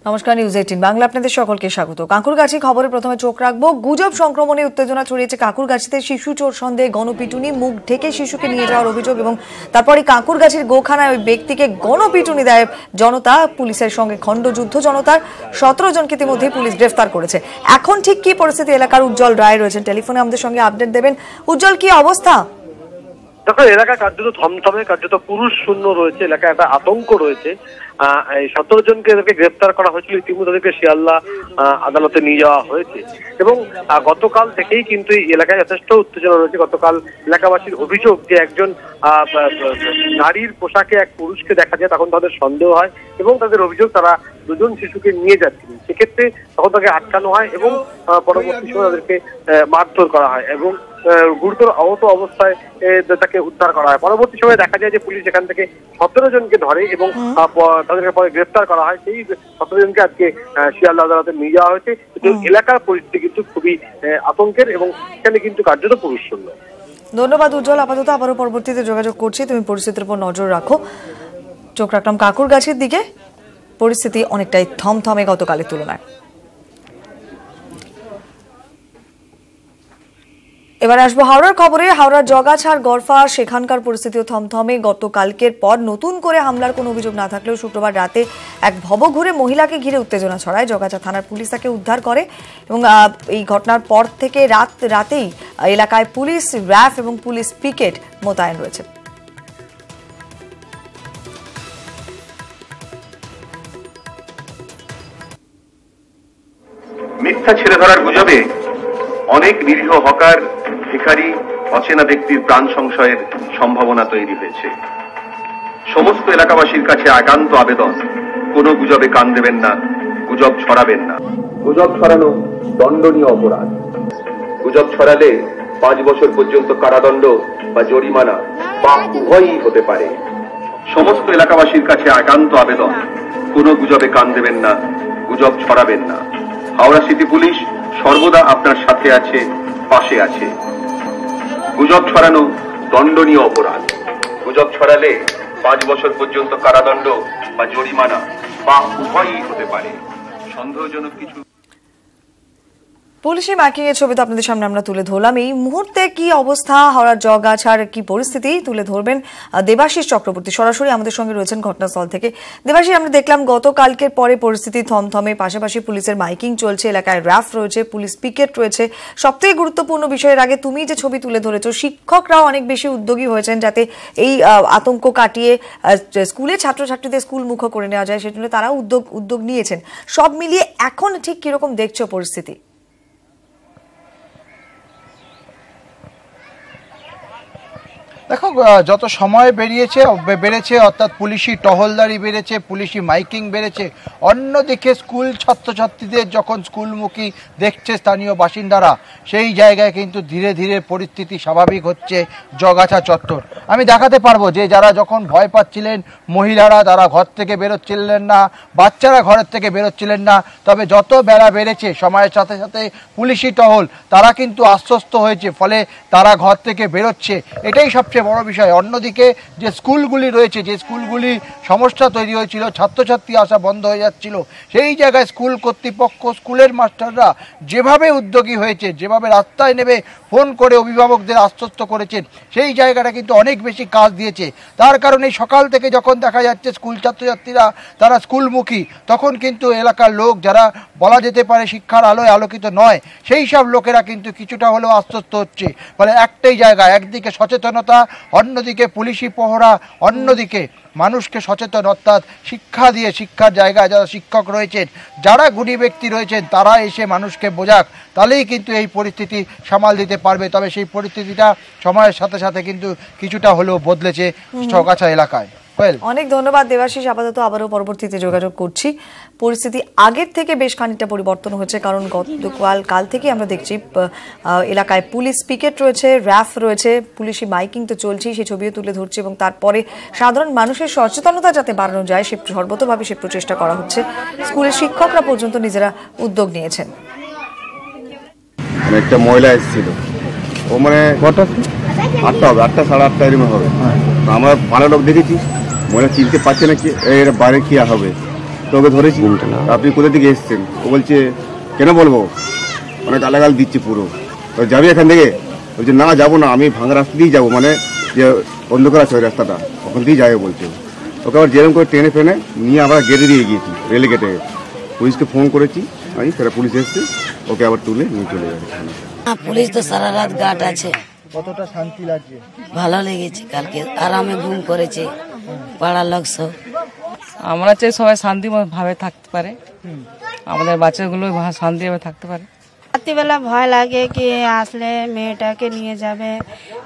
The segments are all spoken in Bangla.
নমস্কার, নিউজ 18 বাংলা আপনাদের সকলকে স্বাগত। কাঁকুরগাছি খবরে প্রথমে চোখ রাখবো। গুজব সংক্রমণে উত্তেজনা ছড়িয়েছে কাঁকুরগাছিতে। শিশু চোর সন্দেহে গণপিটুনি, মুখ ঢেকে শিশুকে নিয়ে যাওয়ার অভিযোগ এবং তারপরে কাঁকুরগাছির গোখানায় ওই ব্যক্তিকে গণপিটুনি দেয় জনতা। পুলিশের সঙ্গে খণ্ডযুদ্ধ জনতার। 17 জনকে ইতিমধ্যে পুলিশ গ্রেফতার করেছে। এখন ঠিক কি পরিস্থিতি এলাকার? উজ্জ্বল রায় রয়েছেন টেলিফোনে, আমাদের সঙ্গে আপডেট দেবেন। উজ্জ্বল, কি অবস্থা? দেখো, এলাকা কার্যত থমথমে, কার্যত পুরুষ শূন্য রয়েছে। এলাকায় একটা আতঙ্ক রয়েছে। এই 17 জনকে এদেরকে গ্রেফতার করা হয়েছিল, ইতিমধ্যে তাদেরকে শিয়ালদা আদালতে নিয়ে যাওয়া হয়েছে এবং গতকাল থেকেই কিন্তু এই এলাকায় যথেষ্ট উত্তেজনা রয়েছে। গতকাল এলাকাবাসীর অভিযোগ যে একজন নারীর পোশাকে এক পুরুষকে দেখা যায়, তখন তাদের সন্দেহ হয় এবং তাদের অভিযোগ তারা দুজন শিশুকে নিয়ে যাচ্ছিলেন। সেক্ষেত্রে তখন তাকে আটকানো হয় এবং পরবর্তী সময় তাদেরকে মারধর করা হয় এবং গুরুতর আহত অবস্থায় তাকে উদ্ধার করা হয়। পরবর্তী সময় দেখা যায় যে পুলিশ এখান থেকে 17 জনকে ধরে এবং তাদেরকে পরে গ্রেফতার করা হয়। সেই 17 জনকে আজকে শিয়ালদা আদালতে নিয়ে যাওয়া হয়েছে। কিন্তু এলাকার পরিস্থিতি কিন্তু খুবই আতঙ্কের এবং এখানে কিন্তু কার্যত পুরুষ শূন্য। ধন্যবাদ উজ্জ্বল। আপাতত আবারও পরবর্তীতে যোগাযোগ করছি, তুমি পরিস্থিতির উপর নজর রাখো। চোখ রাখলাম কাঁকুরগাছির দিকে। পরিস্থিতি অনেকটাই থমথমে গতকালের তুলনায়। এবার আসবো হাওড়ার খবরে। হাওড়ার জগাছাড় গড়ফা, সেখানকার পরিস্থিতিও থমথমে। গতকালকের পর নতুন করে হামলার কোনো অভিযোগ না থাকলেও শুক্রবার রাতে এক ভবঘুরে মহিলাকে ঘিরে উত্তেজনা ছড়ায়। জগাছাড় থানার পুলিশ তাকে উদ্ধার করে এবং এই ঘটনার পর থেকে রাতেই এলাকায় পুলিশ, র্যাফ এবং পুলিশ পিকেট মোতায়েন রয়েছে। মিথ্যা ছেড়ে ধরার গুজবে অনেক নিরীহ হকার, ভিখারি, অচেনা ব্যক্তির প্রাণ সংশয়ের সম্ভাবনা তৈরি হয়েছে। সমস্ত এলাকাবাসীর কাছে একান্ত আবেদন, কোনো গুজবে কান দেবেন না, গুজব ছড়াবেন না। গুজব ছড়ানো দণ্ডনীয় অপরাধ। গুজব ছড়ালে 5 বছর পর্যন্ত কারাদণ্ড বা জরিমানা বা উভয়ই হতে পারে। সমস্ত এলাকাবাসীর কাছে একান্ত আবেদন, কোনো গুজবে কান দেবেন না, গুজব ছড়াবেন না। হাওড়া সিটি পুলিশ সর্বদা আপনার সাথে আছে, পাশে আছে। গুজব ছড়ানো দণ্ডনীয় অপরাধ। গুজব ছড়ালে 5 বছর পর্যন্ত কারাদণ্ড বা জরিমানা বা উভয়ই হতে পারে। সন্দেহজনক কিছু পুলিশি মাইকিং এর ছবি তো আপনাদের সামনে আমরা তুলে ধরলাম। এই মুহূর্তে কি অবস্থা হাওড়ার জগাছাড়, কি পরিস্থিতি তুলে ধরবেন দেবাশিস চক্রবর্তী সরাসরি আমাদের সঙ্গে রয়েছেন ঘটনাস্থল থেকে। দেবাশিস, আমরা দেখলাম গতকালকের পরে পরিস্থিতি থমথমে, পাশাপাশি পুলিশের মাইকিং চলছে, এলাকায় র্যাফ রয়েছে, পুলিশ পিকেট রয়েছে। সবথেকে গুরুত্বপূর্ণ বিষয়ের আগে তুমি যে ছবি তুলে ধরেছো, শিক্ষকরাও অনেক বেশি উদ্যোগী হয়েছেন যাতে এই আতঙ্ক কাটিয়ে স্কুলে ছাত্রছাত্রীদের স্কুল মুখ করে নেওয়া যায়, সেজন্য তারাও উদ্যোগ নিয়েছেন। সব মিলিয়ে এখন ঠিক কিরকম দেখছো পরিস্থিতি? দেখো, যত সময় বেড়েছে অর্থাৎ পুলিশি টহলদারি বেড়েছে, পুলিশি মাইকিং বেড়েছে। অন্যদিকে স্কুল ছাত্রছাত্রীদের যখন স্কুলমুখী দেখছে স্থানীয় বাসিন্দারা, সেই জায়গায় কিন্তু ধীরে ধীরে পরিস্থিতি স্বাভাবিক হচ্ছে জগাছা চত্বর। আমি দেখাতে পারবো যে যারা যখন ভয় পাচ্ছিলেন, মহিলারা তারা ঘর থেকে বেরোচ্ছিলেন না, বাচ্চারা ঘরের থেকে বেরোচ্ছিলেন না। তবে যত বেলা বেড়েছে সময়ের সাথে সাথে পুলিশি টহল তারা কিন্তু আশ্বস্ত হয়েছে, ফলে তারা ঘর থেকে বেরোচ্ছে। এটাই সবচেয়ে বড় বিষয়। অন্যদিকে যে স্কুলগুলি রয়েছে, যে স্কুলগুলি সমস্যা তৈরি হয়েছিল, ছাত্রছাত্রী আসা বন্ধ হয়ে যাচ্ছিল, সেই জায়গায় স্কুল কর্তৃপক্ষ, স্কুলের মাস্টাররা যেভাবে উদ্যোগী হয়েছে, যেভাবে রাস্তায় নেমে ফোন করে অভিভাবকদের আশ্বস্ত করেছেন, সেই জায়গাটা কিন্তু অনেক বেশি কাজ দিয়েছে। তার কারণে সকাল থেকে যখন দেখা যাচ্ছে স্কুল ছাত্রছাত্রীরা তারা স্কুলমুখী, তখন কিন্তু এলাকার লোক যারা বলা যেতে পারে শিক্ষার আলোয় আলোকিত নয়, সেই সব লোকেরা কিন্তু কিছুটা হলেও আশ্বস্ত হচ্ছে। ফলে একটাই জায়গা, একদিকে সচেতনতা, অন্যদিকে পুলিশি পহরা, অন্যদিকে মানুষকে সচেতন, অর্থাৎ শিক্ষা দিয়ে, শিক্ষার জায়গায় যারা শিক্ষক রয়েছেন, যারা গুণী ব্যক্তি রয়েছেন, তারা এসে মানুষকে বোঝাক, তাহলেই কিন্তু এই পরিস্থিতি সামাল দিতে পারবে। তবে সেই পরিস্থিতিটা সময়ের সাথে সাথে কিন্তু কিছুটা হলেও বদলেছে জগাছা এলাকায়। অনেক ধন্যবাদ দেবাশিস। আপাতত আবারও পরবর্তীতে যোগাযোগ করছি। পরিস্থিতি আগের থেকে বেশ খানিকটা পরিবর্তন হয়েছে, কারণ কাল থেকে আমরা দেখছি এলাকায় পুলিশ পিকেট রয়েছে, র্যাফ রয়েছে, পুলিশি মাইকিং তো চলছেই, সেই ছবিও তুলে ধরছে এবং তারপরে সাধারণ মানুষের সচেতনতা যাতে বাড়ানো যায় সে সর্বতভাবে সে প্রচেষ্টা করা হচ্ছে। স্কুলের শিক্ষকরা পর্যন্ত নিজেরা উদ্যোগ নিয়েছেন। একটা মহিলা এসেছিল, ও মানে 8টা হবে, 8টা সাড়ে 8টা এরকম হবে। আমরা 5 লোক দেখেছি, মহিলা চিনতে পারছে না কি এর বাইরে কি হবে। তো ওকে ধরেছি। আপনি কোথা থেকে এসেছেন? ও বলছে কেন বলবো, মানে গালাগাল দিচ্ছে পুরো। তো যাবি এখান থেকে? বলছে না যাবো না, আমি ভাঙা রাস্তা দিয়েই যাবো, মানে যে অন্ধকার আছে ওই রাস্তাটা, ওখান দিয়েই যাবে বলছে। ওকে আবার যেরকম করে টেনে ফেনে নিয়ে আবার গেটে দিয়ে গিয়েছি, রেল গেটে। পুলিশকে ফোন করেছি আমি, সেটা পুলিশ এসছে, ওকে আবার তুলে নিয়ে চলে যাবে। পুলিশ তো সারা রাত গার্ড আছে। কতটা শান্তি লাগছে? ভালো লেগেছে, কালকে আরামে ঘুম করেছে পাড়ার লোক সব। আমরা চাই সবাই শান্তি ভাবে থাকতে পারে, আমাদের বাচ্চাগুলো শান্তিভাবে থাকতে পারে। রাত্রিবেলা ভয় লাগে কি আসলে মেয়েটাকে নিয়ে যাবে,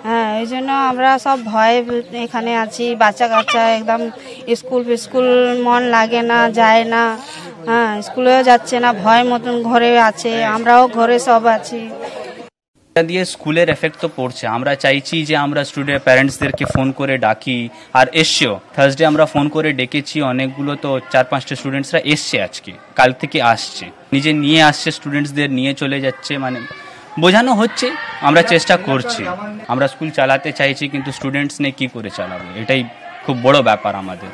হ্যাঁ এই জন্য আমরা সব ভয়ে এখানে আছি। বাচ্চা কাচ্চা একদম স্কুল মন লাগে না, যায় না, হ্যাঁ স্কুলেও যাচ্ছে না, ভয় মতন ঘরে আছে, আমরাও ঘরে সব আছি। দিয়ে স্কুলের এফেক্ট তো পড়ছে। আমরা চাইছি যে আমরা স্টুডেন্ট প্যারেন্টসদেরকে ফোন করে ডাকি, আর এসছেও থার্সডে আমরা ফোন করে ডেকেছি অনেকগুলো, তো 4-5টা স্টুডেন্টসরা এসছে, আজকে কাল থেকে আসছে, নিজে নিয়ে আসছে, স্টুডেন্টসদের নিয়ে চলে যাচ্ছে, মানে বোঝানো হচ্ছে। আমরা চেষ্টা করছি, আমরা স্কুল চালাতে চাইছি, কিন্তু স্টুডেন্টস নিয়ে কি করে চালাবো, এটাই খুব বড় ব্যাপার আমাদের।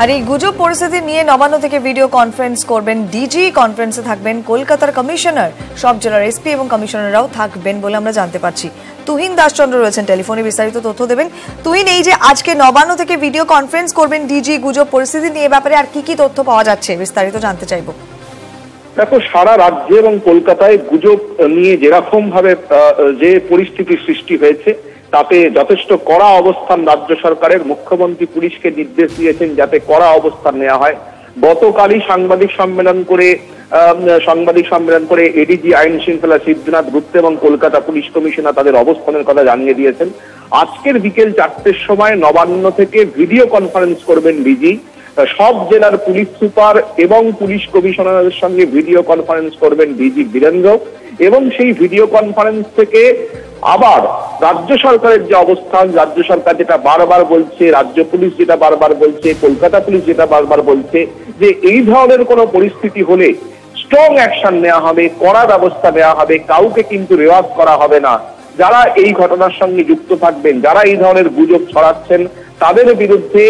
আর এই গুজব পরিস্থিতি নিয়ে নবান্ন থেকে ভিডিও কনফারেন্স করবেন ডিজি। কনফারেন্সে থাকবেন কলকাতার কমিশনার, সব জেলার এসপি এবং কমিশনাররাও থাকবেন বলে আমরা জানতে পারছি। তুহিন দাসচন্দ্র রয়েছেন টেলিফোনে, বিস্তারিত তথ্য দেবেন। তুহিন, এই যে আজকে নবান্ন থেকে ভিডিও কনফারেন্স করবেন ডিজি, গুজব পরিস্থিতি নিয়ে ব্যাপারে আর কি কি তথ্য পাওয়া যাচ্ছে বিস্তারিত জানতে চাইবো। দেখো, সারা রাজ্যে এবং কলকাতায় গুজব নিয়ে যেরকম ভাবে যে পরিস্থিতির সৃষ্টি হয়েছে, তাতে যথেষ্ট কড়া অবস্থান রাজ্য সরকারের। মুখ্যমন্ত্রী পুলিশকে নির্দেশ দিয়েছেন যাতে কড়া অবস্থান নেওয়া হয়। গতকালই সাংবাদিক সম্মেলন করে এডিজি আইন শৃঙ্খলা সিদ্ধনাথ গুপ্ত এবং কলকাতা পুলিশ কমিশনার তাদের অবস্থানের কথা জানিয়ে দিয়েছেন। আজকের বিকেল 4টের সময় নবান্ন থেকে ভিডিও কনফারেন্স করবেন ডিজি। সব জেলার পুলিশ সুপার এবং পুলিশ কমিশনারের সঙ্গে ভিডিও কনফারেন্স করবেন ডিজি বীরেন্দ্র, এবং সেই ভিডিও কনফারেন্স থেকে আবার রাজ্য সরকারের যে অবস্থান, রাজ্য সরকার যেটা বারবার বলছে, রাজ্য পুলিশ যেটা বারবার বলছে, কলকাতা পুলিশ যেটা বারবার বলছে, যে এই ধরনের কোনো পরিস্থিতি হলে স্ট্রং অ্যাকশন নেওয়া হবে, কড়া ব্যবস্থা নেওয়া হবে, কাউকে কিন্তু রেওয়াজ করা হবে না। যারা এই ঘটনার সঙ্গে যুক্ত থাকবেন, যারা এই ধরনের গুজব ছড়াচ্ছেন, তাদের বিরুদ্ধে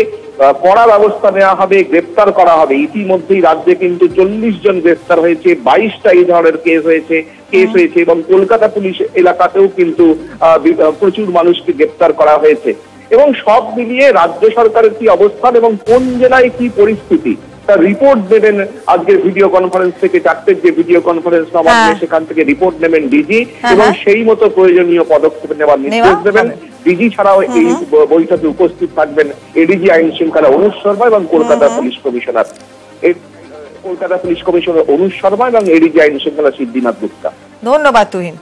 কড়া ব্যবস্থা নেওয়া হবে, গ্রেপ্তার করা হবে। ইতিমধ্যেই রাজ্যে কিন্তু 40 জন গ্রেপ্তার হয়েছে, 22টা এই ধরনের কেস হয়েছে এবং কলকাতা পুলিশ এলাকাতেও কিন্তু প্রচুর মানুষকে গ্রেপ্তার করা হয়েছে। এবং সব মিলিয়ে রাজ্য সরকারের কি অবস্থান এবং কোন জেলায় কি পরিস্থিতি, তার রিপোর্ট দেবেন আজকের ভিডিও কনফারেন্স থেকে। 4টের যে ভিডিও কনফারেন্স নবান্নে, সেখান থেকে রিপোর্ট নেবেন ডিজি এবং সেই মতো প্রয়োজনীয় পদক্ষেপ নেওয়ার নির্দেশ দেবেন। ডিজি ছাড়াও এই বৈঠকে উপস্থিত থাকবেন এডিজি আইন শৃঙ্খলা অনুজ শর্মা এবং কলকাতা পুলিশ কমিশনার অনুজ শর্মা এবং এডিজি আইন শৃঙ্খলা সিদ্ধিনাথ গুপ্তা। ধন্যবাদ তুহিন।